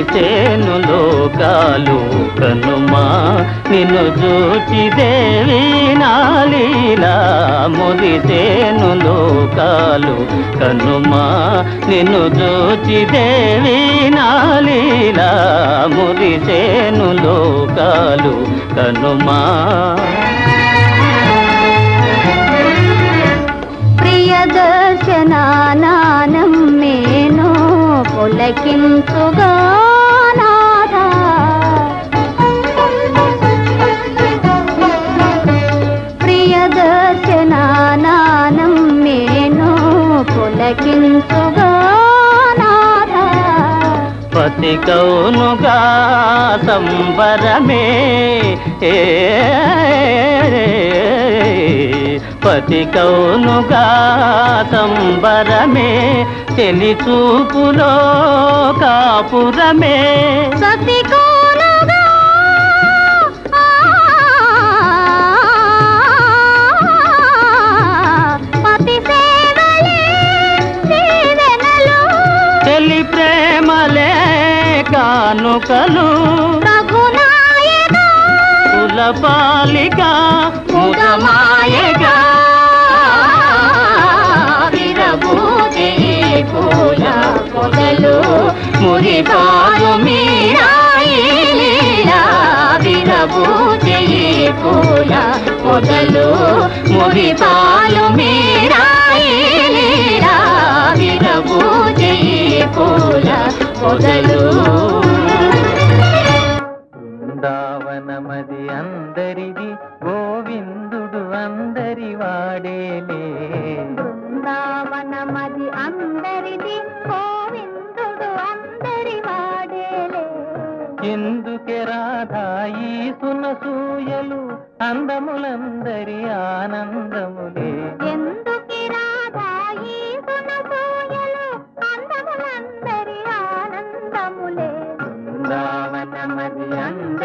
మురిసేను లోకాలు కనుమా నిన్ను చూచి దేవి నాలీలా మురిసేను లోకాలు కనుమా నిన్ను చూచి దేవి నాలీలా మురిసేను లోకాలు కనుమా ప్రియదర్శనానం మేను పులకించుగా నాథా ప్రియదర్శనానం మేను పులకించుగా నాథా పతి కౌనుగా సంబరమే పతి కౌనుగా సంబరమే చెలి చూపులో కాపురమే సతి కౌనుగా పతి సేవలే దీవెనలు చెలి ప్రేమలే కానుకలు రఘునాయక కులపాలిక ముదమాయగా విరబూచి పూల పొదలు మురిపాలు మీరాయి లీలా విరబూచి పూల పొదలు మురిపాలు మీరాయి లీలా విరబూచి పూల పొదలు బృందావనమది అందరిది గోవిందుడు అందరి వాడేలే బృందావనమది అందరిది గోవిందుడు అందరి వాడేలే ఎందుకే రాధాయి సునసూయలు అందములందరి ఆనందములే ఎందుకి రాధాయి సునసూయలు అందములందరి ఆనందములే